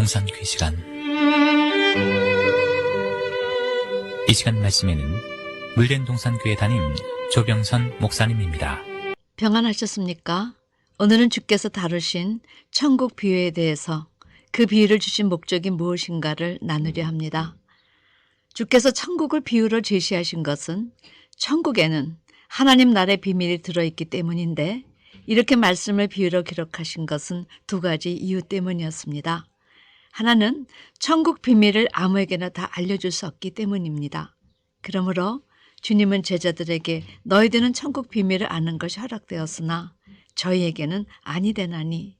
동산귀 시간. 이 시간 말씀에는 물된 동산교회 담임 조병선 목사님입니다. 평안하셨습니까? 오늘은 주께서 다루신 천국 비유에 대해서 그 비유를 주신 목적이 무엇인가를 나누려 합니다. 주께서 천국을 비유로 제시하신 것은 천국에는 하나님 나라의 비밀이 들어있기 때문인데, 이렇게 말씀을 비유로 기록하신 것은 두 가지 이유 때문이었습니다. 하나는 천국 비밀을 아무에게나 다 알려줄 수 없기 때문입니다. 그러므로 주님은 제자들에게 너희들은 천국 비밀을 아는 것이 허락되었으나 저희에게는 아니되나니,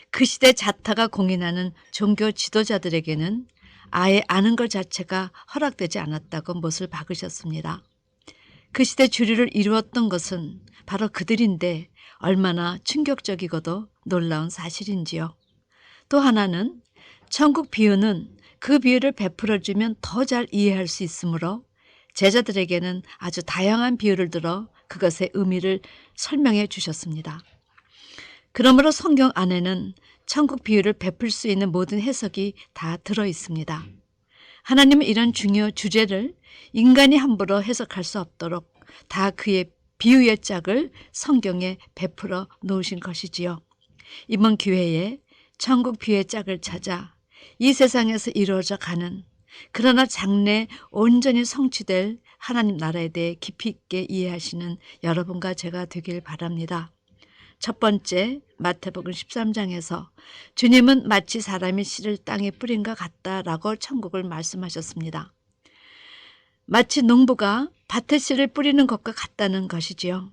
그 시대 자타가 공인하는 종교 지도자들에게는 아예 아는 것 자체가 허락되지 않았다고 못을 박으셨습니다. 그 시대 주류를 이루었던 것은 바로 그들인데 얼마나 충격적이고도 놀라운 사실인지요. 또 하나는 천국 비유는 그 비유를 베풀어주면 더 잘 이해할 수 있으므로 제자들에게는 아주 다양한 비유를 들어 그것의 의미를 설명해 주셨습니다. 그러므로 성경 안에는 천국 비유를 베풀 수 있는 모든 해석이 다 들어 있습니다. 하나님은 이런 중요 주제를 인간이 함부로 해석할 수 없도록 다 그의 비유의 짝을 성경에 베풀어 놓으신 것이지요. 이번 기회에 천국 비유의 짝을 찾아 이 세상에서 이루어져 가는, 그러나 장래 온전히 성취될 하나님 나라에 대해 깊이 있게 이해하시는 여러분과 제가 되길 바랍니다. 첫 번째, 마태복음 13장에서 주님은 마치 사람이 씨를 땅에 뿌린 것 같다라고 천국을 말씀하셨습니다. 마치 농부가 밭에 씨를 뿌리는 것과 같다는 것이지요.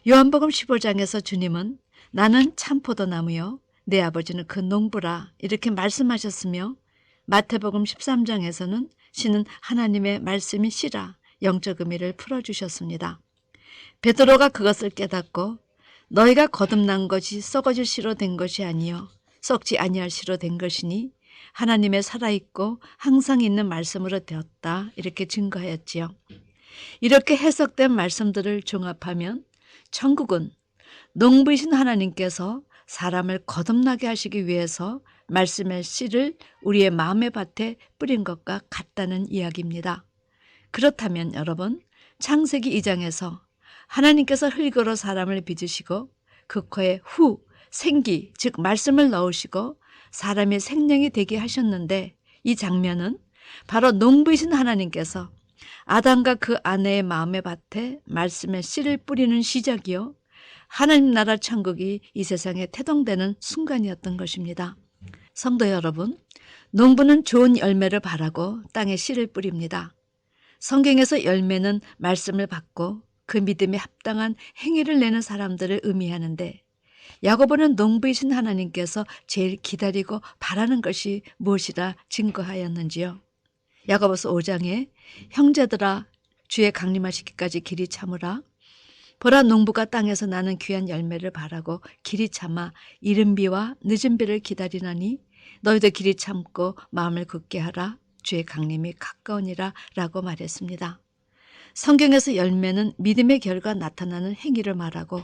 요한복음 15장에서 주님은 나는 참포도나무요 내 아버지는 그 농부라 이렇게 말씀하셨으며, 마태복음 13장에서는 씨는 하나님의 말씀이 씨라 영적 의미를 풀어주셨습니다. 베드로가 그것을 깨닫고 너희가 거듭난 것이 썩어질 씨로 된 것이 아니요 썩지 아니할 씨로 된 것이니 하나님의 살아있고 항상 있는 말씀으로 되었다 이렇게 증거하였지요. 이렇게 해석된 말씀들을 종합하면 천국은 농부이신 하나님께서 사람을 거듭나게 하시기 위해서 말씀의 씨를 우리의 마음의 밭에 뿌린 것과 같다는 이야기입니다. 그렇다면 여러분, 창세기 2장에서 하나님께서 흙으로 사람을 빚으시고 그 코에 후, 생기, 즉 말씀을 넣으시고 사람이 생명이 되게 하셨는데, 이 장면은 바로 농부이신 하나님께서 아담과 그 아내의 마음의 밭에 말씀의 씨를 뿌리는 시작이요 하나님 나라 천국이 이 세상에 태동되는 순간이었던 것입니다. 성도 여러분, 농부는 좋은 열매를 바라고 땅에 씨를 뿌립니다. 성경에서 열매는 말씀을 받고 그 믿음에 합당한 행위를 내는 사람들을 의미하는데, 야고보는 농부이신 하나님께서 제일 기다리고 바라는 것이 무엇이라 증거하였는지요. 야고보서 5장에 형제들아 주의 강림하시기까지 길이 참으라. 보라, 농부가 땅에서 나는 귀한 열매를 바라고 길이 참아 이른 비와 늦은 비를 기다리나니 너희도 길이 참고 마음을 굳게 하라. 주의 강림이 가까우니라 라고 말했습니다. 성경에서 열매는 믿음의 결과 나타나는 행위를 말하고,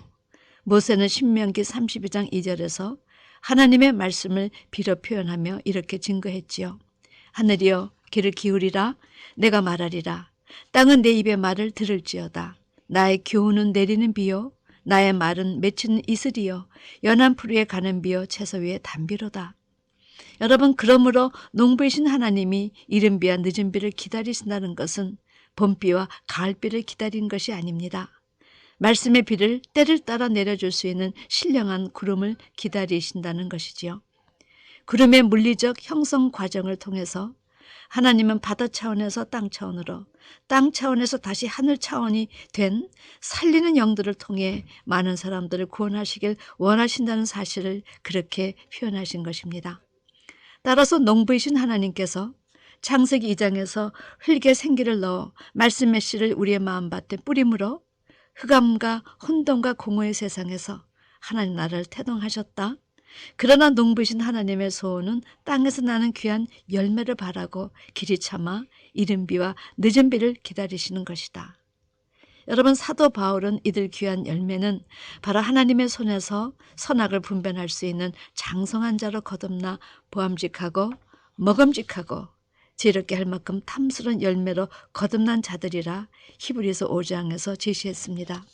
모세는 신명기 32장 2절에서 하나님의 말씀을 빌어 표현하며 이렇게 증거했지요. 하늘이여 귀를 기울이라. 내가 말하리라. 땅은 내 입의 말을 들을지어다. 나의 교훈은 내리는 비요 나의 말은 맺히는 이슬이요 연한 풀 위에 가는 비요 채소 위에 단비로다. 여러분, 그러므로 농부이신 하나님이 이른 비와 늦은 비를 기다리신다는 것은 봄비와 가을비를 기다리는 것이 아닙니다. 말씀의 비를 때를 따라 내려줄 수 있는 신령한 구름을 기다리신다는 것이지요. 구름의 물리적 형성 과정을 통해서 하나님은 바다 차원에서 땅 차원으로, 땅 차원에서 다시 하늘 차원이 된 살리는 영들을 통해 많은 사람들을 구원하시길 원하신다는 사실을 그렇게 표현하신 것입니다. 따라서 농부이신 하나님께서 창세기 2장에서 흙에 생기를 넣어 말씀의 씨를 우리의 마음밭에 뿌림으로 흑암과 혼돈과 공허의 세상에서 하나님 나라를 태동하셨다. 그러나 농부이신 하나님의 소원은 땅에서 나는 귀한 열매를 바라고 길이 참아 이른 비와 늦은 비를 기다리시는 것이다. 여러분, 사도 바울은 이들 귀한 열매는 바로 하나님의 손에서 선악을 분별할 수 있는 장성한 자로 거듭나 보암직하고 먹음직하고 지혜롭게 할 만큼 탐스러운 열매로 거듭난 자들이라 히브리서 5장에서 제시했습니다.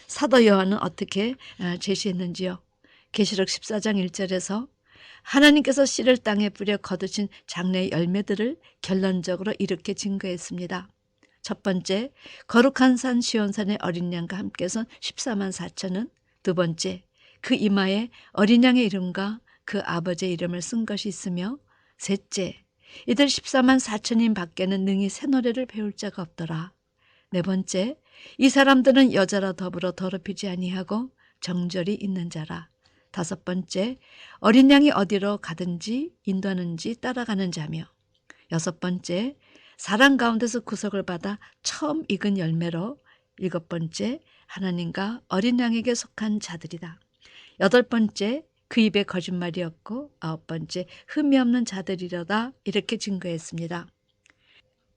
사도 요한은 어떻게 제시했는지요? 계시록 14장 1절에서 하나님께서 씨를 땅에 뿌려 거두신 장래의 열매들을 결론적으로 이렇게 증거했습니다. 첫 번째, 거룩한 산 시온산의 어린 양과 함께 선 14만 4천은, 두 번째, 그 이마에 어린 양의 이름과 그 아버지의 이름을 쓴 것이 있으며, 셋째, 이들 14만 4천인 밖에는 능히 새 노래를 배울 자가 없더라. 네 번째, 이 사람들은 여자라 더불어 더럽히지 아니하고 정절이 있는 자라. 다섯 번째, 어린 양이 어디로 가든지 인도하는지 따라가는 자며, 여섯 번째, 사랑 가운데서 구속을 받아 처음 익은 열매로, 일곱 번째, 하나님과 어린 양에게 속한 자들이다. 여덟 번째, 그 입에 거짓말이 없고, 아홉 번째, 흠이 없는 자들이로다. 이렇게 증거했습니다.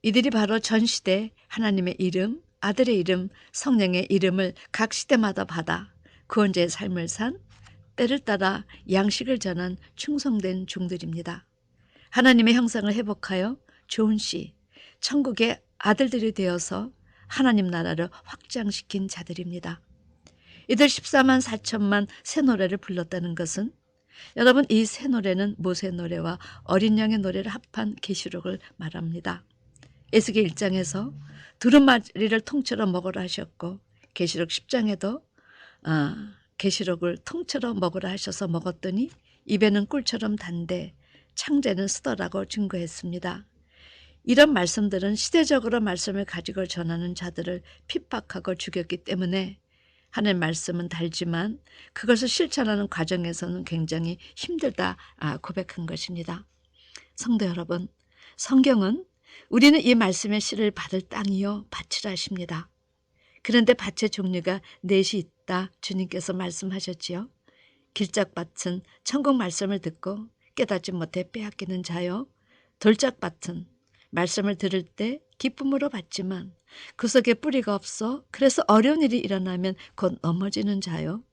이들이 바로 전 시대 하나님의 이름, 아들의 이름, 성령의 이름을 각 시대마다 받아 구원자의 삶을 산, 때를 따라 양식을 전한 충성된 종들입니다. 하나님의 형상을 회복하여 좋은 씨, 천국의 아들들이 되어서 하나님 나라를 확장시킨 자들입니다. 이들 14만 4천만 새 노래를 불렀다는 것은, 여러분, 이 새 노래는 모세 노래와 어린 양의 노래를 합한 계시록을 말합니다. 에스겔 1장에서 두루마리를 통째로 먹으라 하셨고, 계시록 10장에도 계시록을 통째로 먹으라 하셔서 먹었더니 입에는 꿀처럼 단데 창자는 쓰더라고 증거했습니다. 이런 말씀들은 시대적으로 말씀을 가지고 전하는 자들을 핍박하고 죽였기 때문에 하나님 말씀은 달지만 그것을 실천하는 과정에서는 굉장히 힘들다 고백한 것입니다. 성도 여러분, 성경은 우리는 이 말씀의 씨를 받을 땅이요 밭이라 하십니다. 그런데 밭의 종류가 넷이 있다 주님께서 말씀하셨지요. 길짝밭은 천국 말씀을 듣고 깨닫지 못해 빼앗기는 자요. 돌짝밭은 말씀을 들을 때 기쁨으로 받지만 그 속에 뿌리가 없어 그래서 어려운 일이 일어나면 곧 넘어지는 자요.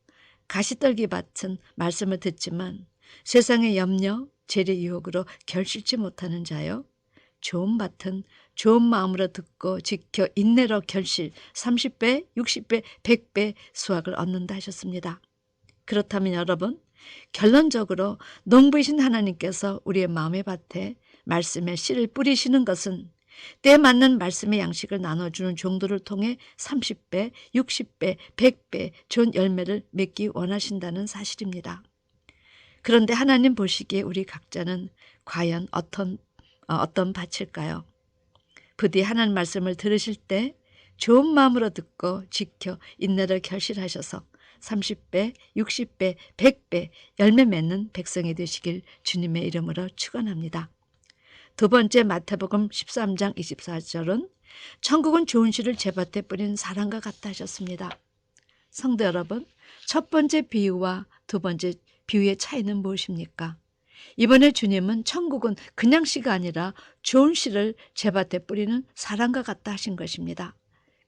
가시떨기밭은 말씀을 듣지만 세상의 염려, 재래 유혹으로 결실치 못하는 자요. 좋은 밭은 좋은 마음으로 듣고 지켜 인내로 결실 30배, 60배, 100배 수확을 얻는다 하셨습니다. 그렇다면 여러분, 결론적으로 농부이신 하나님께서 우리의 마음의 밭에 말씀의 씨를 뿌리시는 것은 때에 맞는 말씀의 양식을 나눠주는 종들을 통해 30배, 60배, 100배 좋은 열매를 맺기 원하신다는 사실입니다. 그런데 하나님 보시기에 우리 각자는 과연 어떤 밭일까요? 부디 하나님 말씀을 들으실 때 좋은 마음으로 듣고 지켜 인내를 결실하셔서 30배, 60배, 100배 열매 맺는 백성이 되시길 주님의 이름으로 축원합니다. 두 번째, 마태복음 13장 24절은 천국은 좋은 씨를 제 밭에 뿌린 사람과 같다 하셨습니다. 성도 여러분, 첫 번째 비유와 두 번째 비유의 차이는 무엇입니까? 이번에 주님은 천국은 그냥 씨가 아니라 좋은 씨를 제 밭에 뿌리는 사람과 같다 하신 것입니다.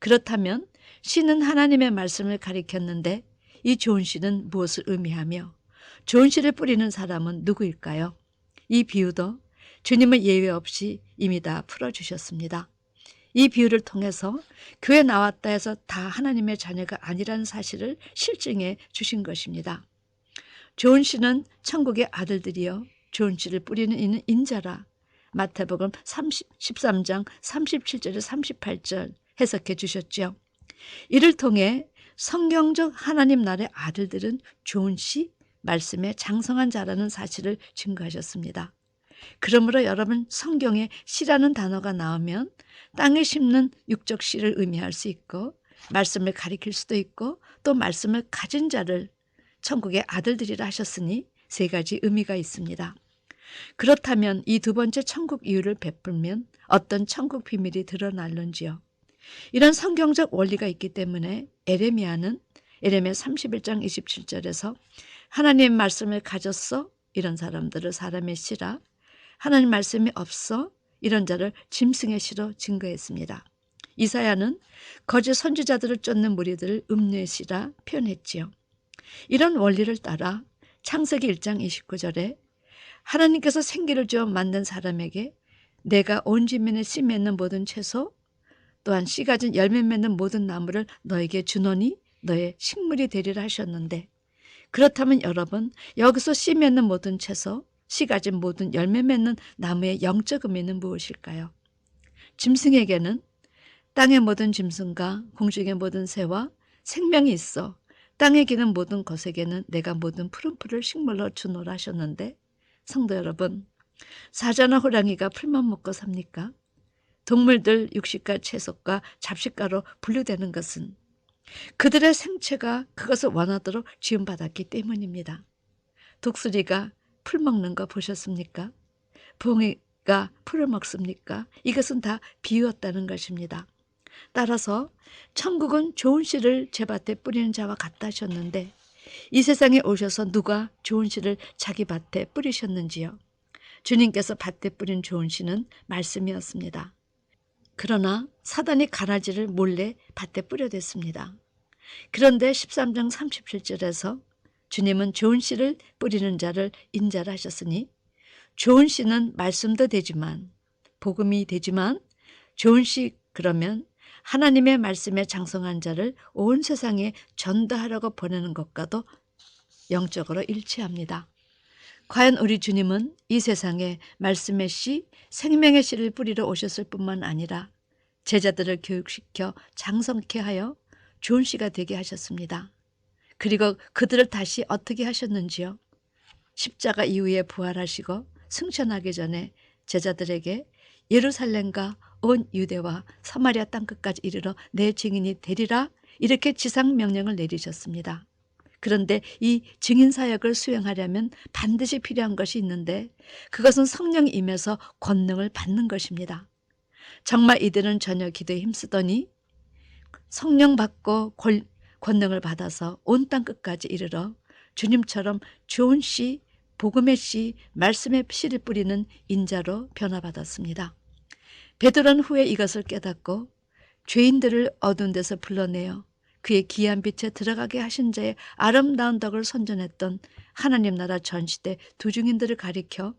그렇다면 씨는 하나님의 말씀을 가리켰는데 이 좋은 씨는 무엇을 의미하며 좋은 씨를 뿌리는 사람은 누구일까요? 이 비유도 주님은 예외 없이 이미 다 풀어주셨습니다. 이 비유를 통해서 교회 나왔다 해서 다 하나님의 자녀가 아니라는 사실을 실증해 주신 것입니다. 좋은 씨는 천국의 아들들이여 좋은 씨를 뿌리는 이는 인자라. 마태복음 13장 37절에 38절 해석해 주셨죠. 이를 통해 성경적 하나님 나라의 아들들은 좋은 씨, 말씀의 장성한 자라는 사실을 증거하셨습니다. 그러므로 여러분, 성경에 씨라는 단어가 나오면 땅에 심는 육적 씨를 의미할 수 있고 말씀을 가리킬 수도 있고 또 말씀을 가진 자를 천국의 아들들이라 하셨으니 세 가지 의미가 있습니다. 그렇다면 이 두 번째 천국 이유를 베풀면 어떤 천국 비밀이 드러날는지요? 이런 성경적 원리가 있기 때문에 에레미야는 에레미야 31장 27절에서 하나님의 말씀을 가졌어 이런 사람들을 사람의 씨라, 하나님 말씀이 없어 이런 자를 짐승의 씨로 증거했습니다. 이사야는 거짓 선지자들을 쫓는 무리들을 음녀시라 표현했지요. 이런 원리를 따라 창세기 1장 29절에 하나님께서 생기를 주어 만든 사람에게 내가 온 지면에 씨 맺는 모든 채소 또한 씨 가진 열매 맺는 모든 나무를 너에게 주노니 너의 식물이 되리라 하셨는데, 그렇다면 여러분, 여기서 씨 맺는 모든 채소, 씨 가진 모든 열매 맺는 나무의 영적 의미는 무엇일까요? 짐승에게는 땅의 모든 짐승과 공중의 모든 새와 생명이 있어 땅에 기는 모든 것에게는 내가 모든 푸른 풀을 식물로 주노라 하셨는데, 성도 여러분, 사자나 호랑이가 풀만 먹고 삽니까? 동물들 육식과 채소과 잡식가로 분류되는 것은 그들의 생체가 그것을 원하도록 지음받았기 때문입니다. 독수리가 풀 먹는 거 보셨습니까? 봉이가 풀을 먹습니까? 이것은 다 비유였다는 것입니다. 따라서 천국은 좋은 씨를 제 밭에 뿌리는 자와 같다 하셨는데, 이 세상에 오셔서 누가 좋은 씨를 자기 밭에 뿌리셨는지요? 주님께서 밭에 뿌린 좋은 씨는 말씀이었습니다. 그러나 사단이 가라지를 몰래 밭에 뿌려댔습니다. 그런데 13장 37절에서 주님은 좋은 씨를 뿌리는 자를 인자라 하셨으니, 좋은 씨는 말씀도 되지만 복음이 되지만 좋은 씨, 그러면 하나님의 말씀에 장성한 자를 온 세상에 전도하라고 보내는 것과도 영적으로 일치합니다. 과연 우리 주님은 이 세상에 말씀의 씨, 생명의 씨를 뿌리러 오셨을 뿐만 아니라 제자들을 교육시켜 장성케 하여 좋은 씨가 되게 하셨습니다. 그리고 그들을 다시 어떻게 하셨는지요? 십자가 이후에 부활하시고 승천하기 전에 제자들에게 예루살렘과 온 유대와 사마리아 땅끝까지 이르러 내 증인이 되리라, 이렇게 지상 명령을 내리셨습니다. 그런데 이 증인 사역을 수행하려면 반드시 필요한 것이 있는데, 그것은 성령이 임해서 권능을 받는 것입니다. 정말 이들은 전혀 기도에 힘쓰더니 성령 받고 권능을 받아서 온 땅끝까지 이르러 주님처럼 좋은 씨, 복음의 씨, 말씀의 씨를 뿌리는 인자로 변화받았습니다. 베드로는 후에 이것을 깨닫고 죄인들을 어두운 데서 불러내어 그의 귀한 빛에 들어가게 하신 자의 아름다운 덕을 선전했던 하나님 나라 전시대 두 증인들을 가리켜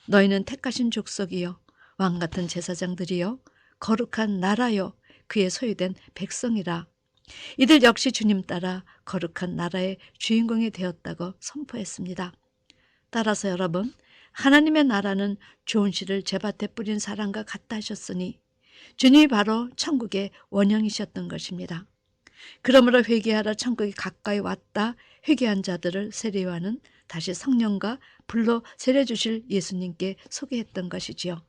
너희는 택하신 족속이요 왕같은 제사장들이요 거룩한 나라요 그의 소유된 백성이라. 이들 역시 주님 따라 거룩한 나라의 주인공이 되었다고 선포했습니다. 따라서 여러분, 하나님의 나라는 좋은 씨를 제 밭에 뿌린 사람과 같다 하셨으니 주님이 바로 천국의 원형이셨던 것입니다. 그러므로 회개하라, 천국이 가까이 왔다, 회개한 자들을 세례요한은 다시 성령과 불로 세례 주실 예수님께 소개했던 것이지요.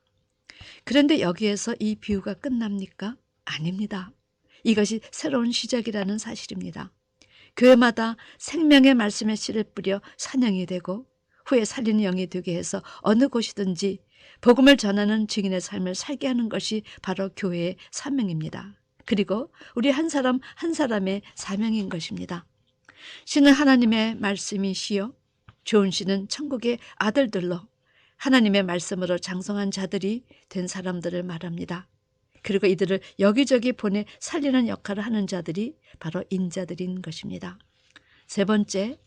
그런데 여기에서 이 비유가 끝납니까? 아닙니다. 이것이 새로운 시작이라는 사실입니다. 교회마다 생명의 말씀의 씨를 뿌려 사냥이 되고 후에 살리는 영이 되게 해서 어느 곳이든지 복음을 전하는 증인의 삶을 살게 하는 것이 바로 교회의 사명입니다. 그리고 우리 한 사람 한 사람의 사명인 것입니다. 씨는 하나님의 말씀이시요 좋은 씨는 천국의 아들들로 하나님의 말씀으로 장성한 자들이 된 사람들을 말합니다. 그리고 이들을 여기저기 보내 살리는 역할을 하는 자들이 바로 인자들인 것입니다. 세 번째,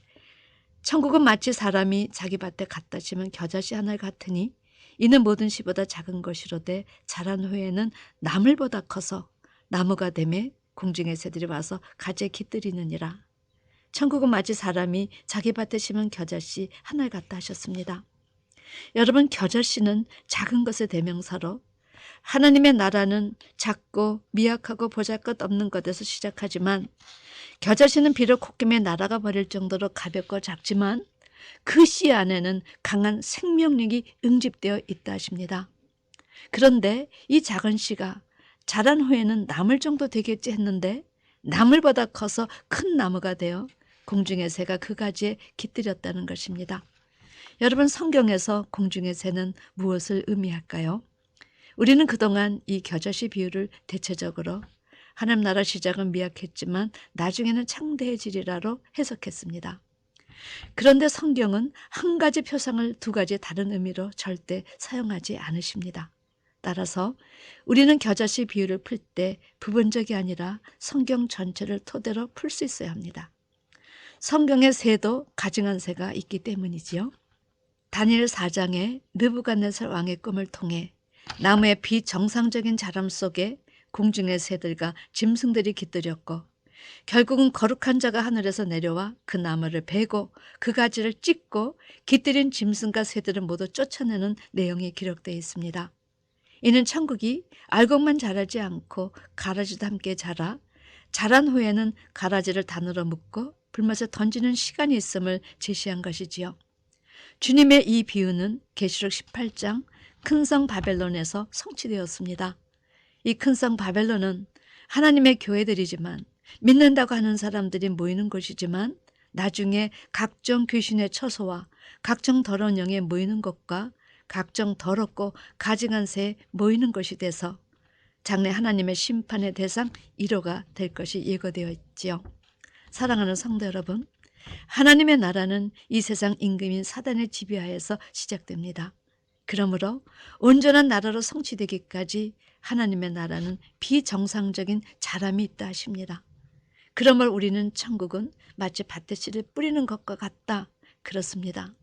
천국은 마치 사람이 자기 밭에 갖다 심은 겨자씨 하나 같으니 이는 모든 씨보다 작은 것이로되 자란 후에는 나물보다 커서 나무가 되매 궁중의 새들이 와서 가지에 깃들이느니라. 천국은 마치 사람이 자기 밭에 심은 겨자씨 하나 같다 하셨습니다. 여러분, 겨자씨는 작은 것의 대명사로 하나님의 나라는 작고 미약하고 보잘것없는 것에서 시작하지만 겨자씨는 비록 콧김에 날아가 버릴 정도로 가볍고 작지만 그 씨 안에는 강한 생명력이 응집되어 있다 하십니다. 그런데 이 작은 씨가 자란 후에는 나물 정도 되겠지 했는데 나물보다 커서 큰 나무가 되어 공중의 새가 그 가지에 깃들였다는 것입니다. 여러분, 성경에서 공중의 새는 무엇을 의미할까요? 우리는 그동안 이 겨자씨 비유를 대체적으로 하나님 나라 시작은 미약했지만 나중에는 창대해지리라로 해석했습니다. 그런데 성경은 한 가지 표상을 두 가지 다른 의미로 절대 사용하지 않으십니다. 따라서 우리는 겨자씨 비유를 풀 때 부분적이 아니라 성경 전체를 토대로 풀 수 있어야 합니다. 성경의 새도 가증한 새가 있기 때문이지요. 다니엘 4장에 느부갓네살 왕의 꿈을 통해 나무의 비정상적인 자람 속에 공중의 새들과 짐승들이 깃들였고 결국은 거룩한 자가 하늘에서 내려와 그 나무를 베고 그 가지를 찢고 깃들인 짐승과 새들을 모두 쫓아내는 내용이 기록되어 있습니다. 이는 천국이 알곡만 자라지 않고 가라지도 함께 자란 후에는 가라지를 단으로 묶고 불못에 던지는 시간이 있음을 제시한 것이지요. 주님의 이 비유는 계시록 18장 큰 성 바벨론에서 성취되었습니다. 이 큰 성 바벨론은 하나님의 교회들이지만 믿는다고 하는 사람들이 모이는 곳이지만 나중에 각종 귀신의 처소와 각종 더러운 영에 모이는 곳과 각종 더럽고 가증한 새에 모이는 것이 돼서 장래 하나님의 심판의 대상 1호가 될 것이 예고되어 있지요. 사랑하는 성도 여러분, 하나님의 나라는 이 세상 임금인 사단의 지배하에서 시작됩니다. 그러므로 온전한 나라로 성취되기까지 하나님의 나라는 비정상적인 자람이 있다 하십니다. 그러므로 우리는 천국은 마치 밭에 씨를 뿌리는 것과 같다. 그렇습니다.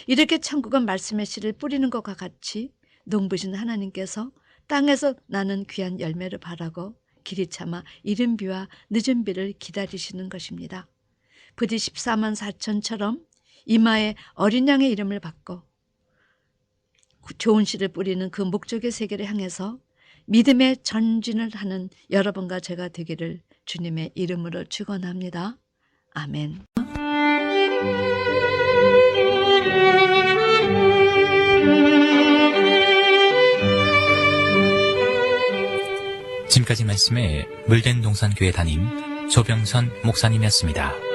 이렇게 천국은 말씀의 씨를 뿌리는 것과 같이 농부신 하나님께서 땅에서 나는 귀한 열매를 바라고 길이 참아 이른 비와 늦은 비를 기다리시는 것입니다. 부디 14만 4천처럼 이마에 어린 양의 이름을 받고 좋은 씨를 뿌리는 그 목적의 세계를 향해서 믿음의 전진을 하는 여러분과 제가 되기를 주님의 이름으로 축원합니다. 아멘. 지금까지 말씀에 물된 동산교회 담임 조병선 목사님이었습니다.